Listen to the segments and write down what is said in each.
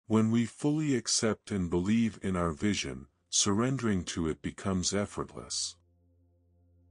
When we fully accept and believe in our vision, surrendering to it becomes effortless.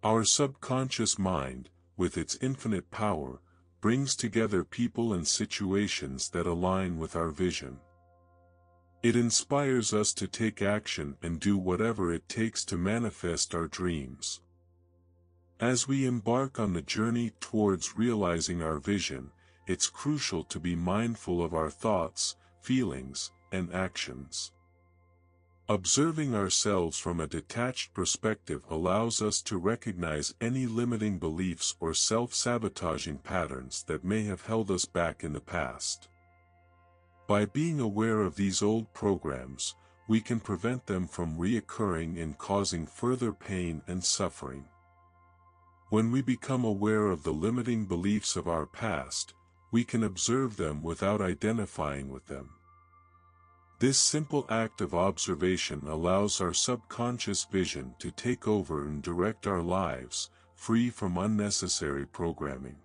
Our subconscious mind, with its infinite power, brings together people and situations that align with our vision. It inspires us to take action and do whatever it takes to manifest our dreams. As we embark on the journey towards realizing our vision, it's crucial to be mindful of our thoughts, feelings, and actions. Observing ourselves from a detached perspective allows us to recognize any limiting beliefs or self-sabotaging patterns that may have held us back in the past. By being aware of these old programs, we can prevent them from reoccurring and causing further pain and suffering. When we become aware of the limiting beliefs of our past, we can observe them without identifying with them. This simple act of observation allows our subconscious vision to take over and direct our lives, free from unnecessary programming.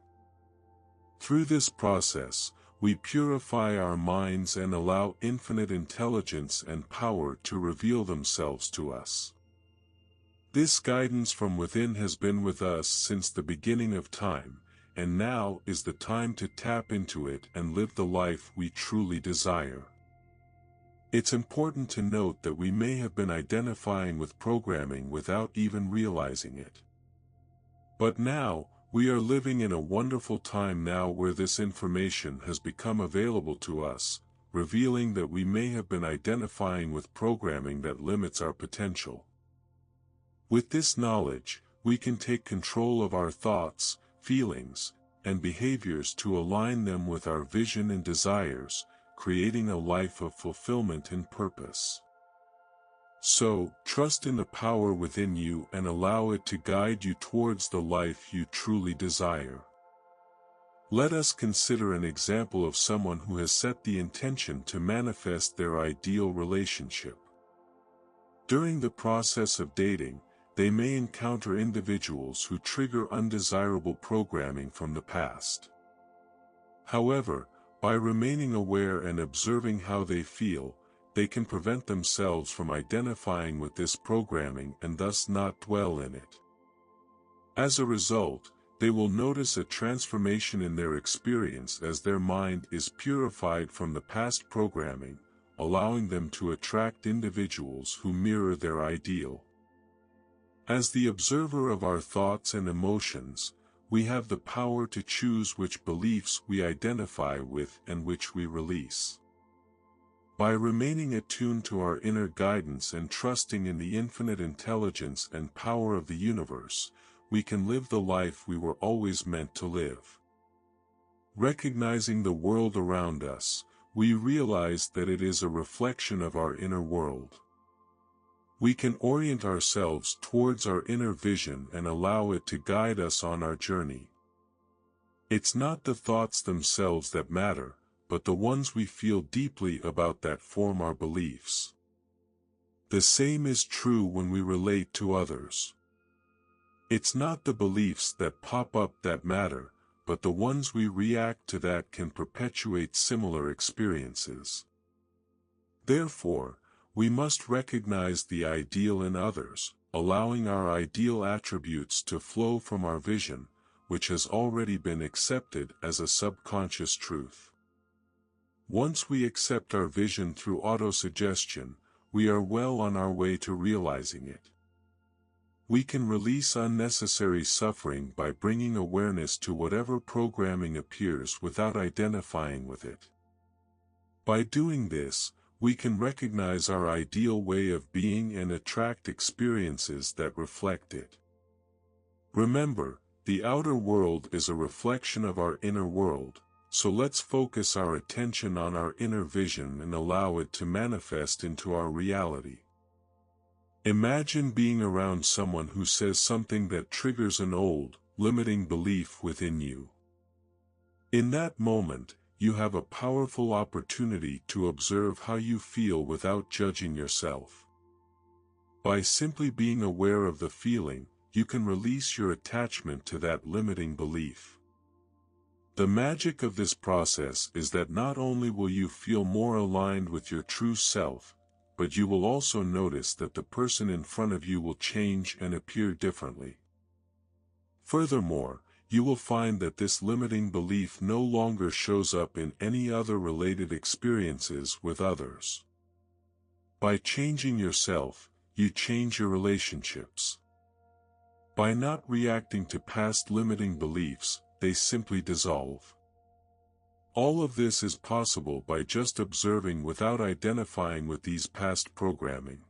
Through this process, we purify our minds and allow infinite intelligence and power to reveal themselves to us. This guidance from within has been with us since the beginning of time, and now is the time to tap into it and live the life we truly desire. It's important to note that we may have been identifying with programming without even realizing it. But now, we are living in a wonderful time now where this information has become available to us, revealing that we may have been identifying with programming that limits our potential. With this knowledge, we can take control of our thoughts, feelings, and behaviors to align them with our vision and desires, creating a life of fulfillment and purpose. So, trust in the power within you and allow it to guide you towards the life you truly desire. Let us consider an example of someone who has set the intention to manifest their ideal relationship. During the process of dating, they may encounter individuals who trigger undesirable programming from the past. However, by remaining aware and observing how they feel, they can prevent themselves from identifying with this programming and thus not dwell in it. As a result, they will notice a transformation in their experience as their mind is purified from the past programming, allowing them to attract individuals who mirror their ideal. As the observer of our thoughts and emotions, we have the power to choose which beliefs we identify with and which we release. By remaining attuned to our inner guidance and trusting in the infinite intelligence and power of the universe, we can live the life we were always meant to live. Recognizing the world around us, we realize that it is a reflection of our inner world. We can orient ourselves towards our inner vision and allow it to guide us on our journey. It's not the thoughts themselves that matter, but the ones we feel deeply about that form our beliefs. The same is true when we relate to others. It's not the beliefs that pop up that matter, but the ones we react to that can perpetuate similar experiences. Therefore, we must recognize the ideal in others, allowing our ideal attributes to flow from our vision, which has already been accepted as a subconscious truth. Once we accept our vision through autosuggestion, we are well on our way to realizing it. We can release unnecessary suffering by bringing awareness to whatever programming appears without identifying with it. By doing this, we can recognize our ideal way of being and attract experiences that reflect it. Remember, the outer world is a reflection of our inner world, so let's focus our attention on our inner vision and allow it to manifest into our reality. Imagine being around someone who says something that triggers an old, limiting belief within you. In that moment, you have a powerful opportunity to observe how you feel without judging yourself. By simply being aware of the feeling, you can release your attachment to that limiting belief. The magic of this process is that not only will you feel more aligned with your true self, but you will also notice that the person in front of you will change and appear differently. Furthermore, you will find that this limiting belief no longer shows up in any other related experiences with others. By changing yourself, you change your relationships. By not reacting to past limiting beliefs, they simply dissolve. All of this is possible by just observing without identifying with these past programming.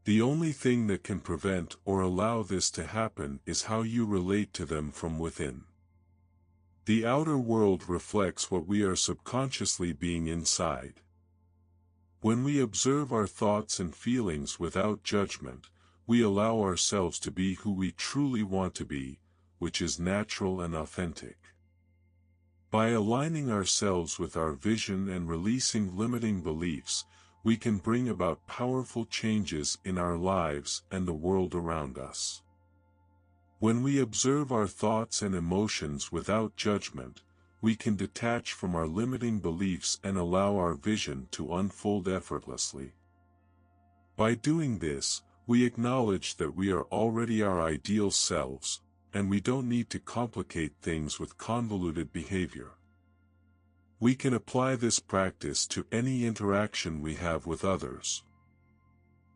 The only thing that can prevent or allow this to happen is how you relate to them from within. The outer world reflects what we are subconsciously being inside. When we observe our thoughts and feelings without judgment, we allow ourselves to be who we truly want to be, which is natural and authentic. By aligning ourselves with our vision and releasing limiting beliefs, we can bring about powerful changes in our lives and the world around us. When we observe our thoughts and emotions without judgment, we can detach from our limiting beliefs and allow our vision to unfold effortlessly. By doing this, we acknowledge that we are already our ideal selves, and we don't need to complicate things with convoluted behavior. We can apply this practice to any interaction we have with others.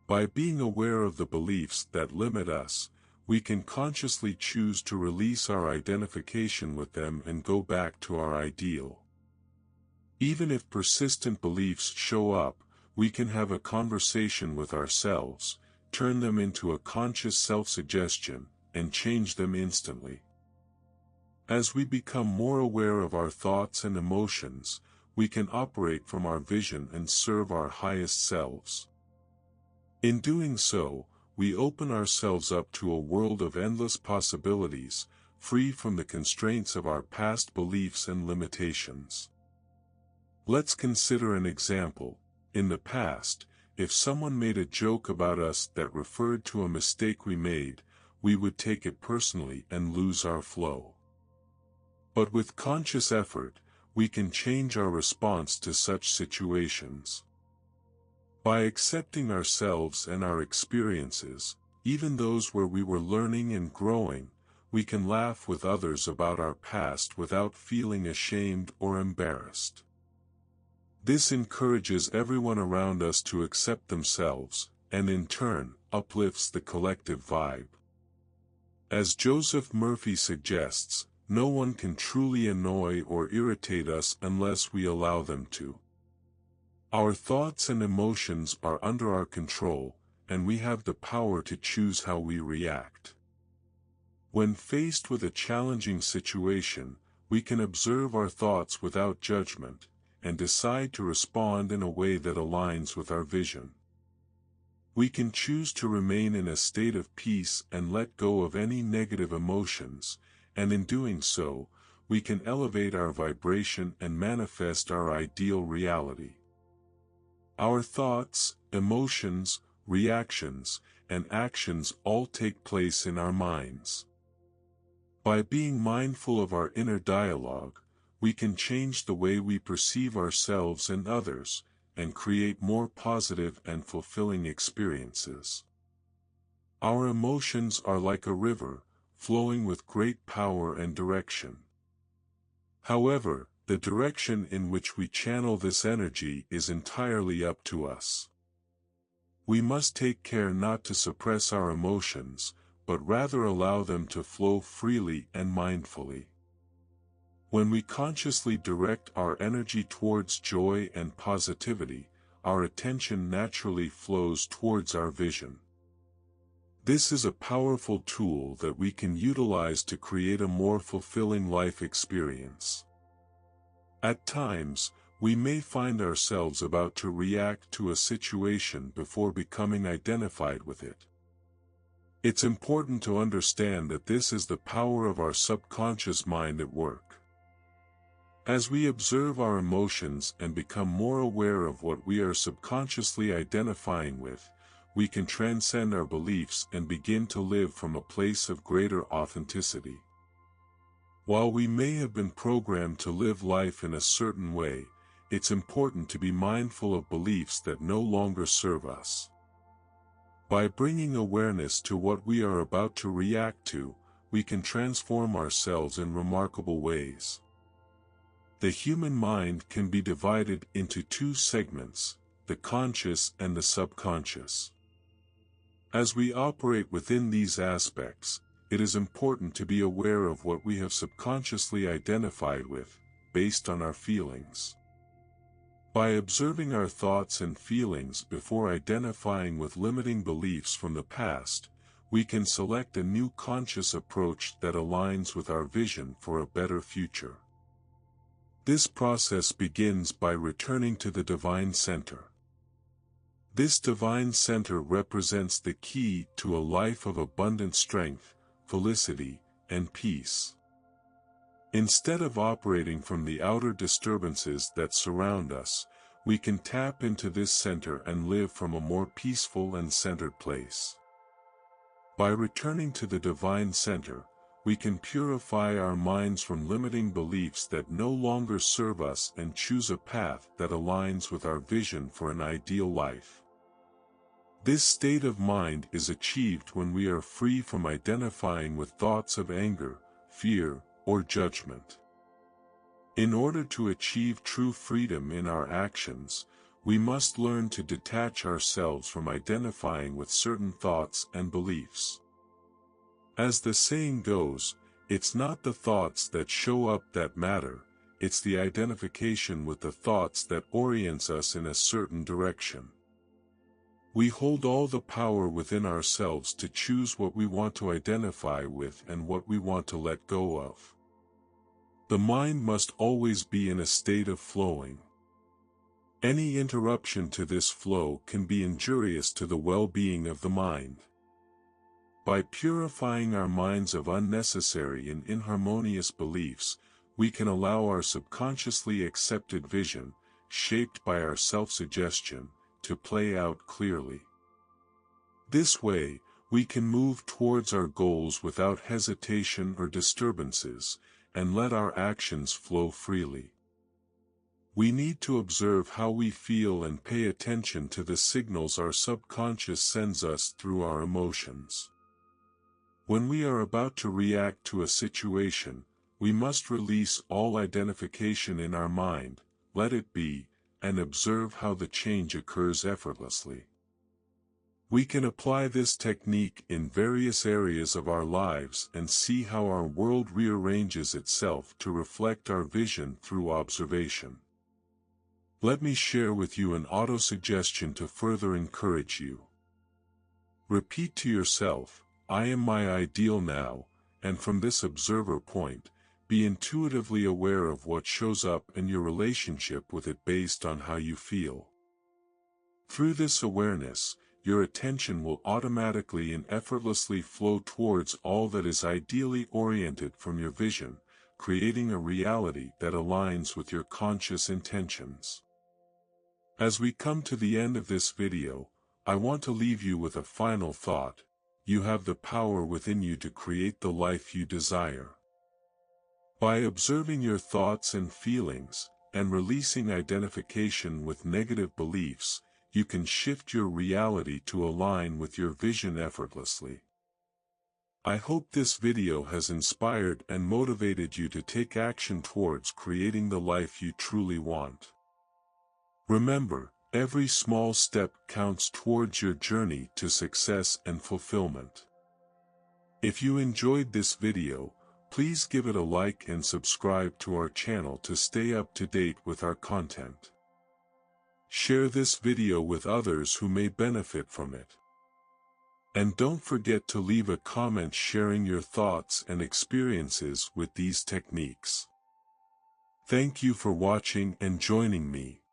By being aware of the beliefs that limit us, we can consciously choose to release our identification with them and go back to our ideal. Even if persistent beliefs show up, we can have a conversation with ourselves, turn them into a conscious self-suggestion, and change them instantly. As we become more aware of our thoughts and emotions, we can operate from our vision and serve our highest selves. In doing so, we open ourselves up to a world of endless possibilities, free from the constraints of our past beliefs and limitations. Let's consider an example. In the past, if someone made a joke about us that referred to a mistake we made, we would take it personally and lose our flow. But with conscious effort, we can change our response to such situations. By accepting ourselves and our experiences, even those where we were learning and growing, we can laugh with others about our past without feeling ashamed or embarrassed. This encourages everyone around us to accept themselves, and in turn, uplifts the collective vibe. As Joseph Murphy suggests, no one can truly annoy or irritate us unless we allow them to. Our thoughts and emotions are under our control, and we have the power to choose how we react. When faced with a challenging situation, we can observe our thoughts without judgment, and decide to respond in a way that aligns with our vision. We can choose to remain in a state of peace and let go of any negative emotions, and in doing so, we can elevate our vibration and manifest our ideal reality. Our thoughts, emotions, reactions, and actions all take place in our minds. By being mindful of our inner dialogue, we can change the way we perceive ourselves and others, and create more positive and fulfilling experiences. Our emotions are like a river, flowing with great power and direction. However, the direction in which we channel this energy is entirely up to us. We must take care not to suppress our emotions, but rather allow them to flow freely and mindfully. When we consciously direct our energy towards joy and positivity, our attention naturally flows towards our vision. This is a powerful tool that we can utilize to create a more fulfilling life experience. At times, we may find ourselves about to react to a situation before becoming identified with it. It's important to understand that this is the power of our subconscious mind at work. As we observe our emotions and become more aware of what we are subconsciously identifying with, we can transcend our beliefs and begin to live from a place of greater authenticity. While we may have been programmed to live life in a certain way, it's important to be mindful of beliefs that no longer serve us. By bringing awareness to what we are about to react to, we can transform ourselves in remarkable ways. The human mind can be divided into two segments, the conscious and the subconscious. As we operate within these aspects, it is important to be aware of what we have subconsciously identified with, based on our feelings. By observing our thoughts and feelings before identifying with limiting beliefs from the past, we can select a new conscious approach that aligns with our vision for a better future. This process begins by returning to the divine center. This divine center represents the key to a life of abundant strength, felicity, and peace. Instead of operating from the outer disturbances that surround us, we can tap into this center and live from a more peaceful and centered place. By returning to the divine center, we can purify our minds from limiting beliefs that no longer serve us and choose a path that aligns with our vision for an ideal life. This state of mind is achieved when we are free from identifying with thoughts of anger, fear, or judgment. In order to achieve true freedom in our actions, we must learn to detach ourselves from identifying with certain thoughts and beliefs. As the saying goes, it's not the thoughts that show up that matter, it's the identification with the thoughts that orients us in a certain direction. We hold all the power within ourselves to choose what we want to identify with and what we want to let go of. The mind must always be in a state of flowing. Any interruption to this flow can be injurious to the well-being of the mind. By purifying our minds of unnecessary and inharmonious beliefs, we can allow our subconsciously accepted vision, shaped by our self-suggestion, to play out clearly. This way, we can move towards our goals without hesitation or disturbances, and let our actions flow freely. We need to observe how we feel and pay attention to the signals our subconscious sends us through our emotions. When we are about to react to a situation, we must release all identification in our mind, let it be, and observe how the change occurs effortlessly. We can apply this technique in various areas of our lives and see how our world rearranges itself to reflect our vision through observation. Let me share with you an auto-suggestion to further encourage you. Repeat to yourself, "I am my ideal now," and from this observer point, be intuitively aware of what shows up in your relationship with it based on how you feel. Through this awareness, your attention will automatically and effortlessly flow towards all that is ideally oriented from your vision, creating a reality that aligns with your conscious intentions. As we come to the end of this video, I want to leave you with a final thought. You have the power within you to create the life you desire. By observing your thoughts and feelings, and releasing identification with negative beliefs, you can shift your reality to align with your vision effortlessly. I hope this video has inspired and motivated you to take action towards creating the life you truly want. Remember, every small step counts towards your journey to success and fulfillment. If you enjoyed this video, please give it a like and subscribe to our channel to stay up to date with our content. Share this video with others who may benefit from it. And don't forget to leave a comment sharing your thoughts and experiences with these techniques. Thank you for watching and joining me.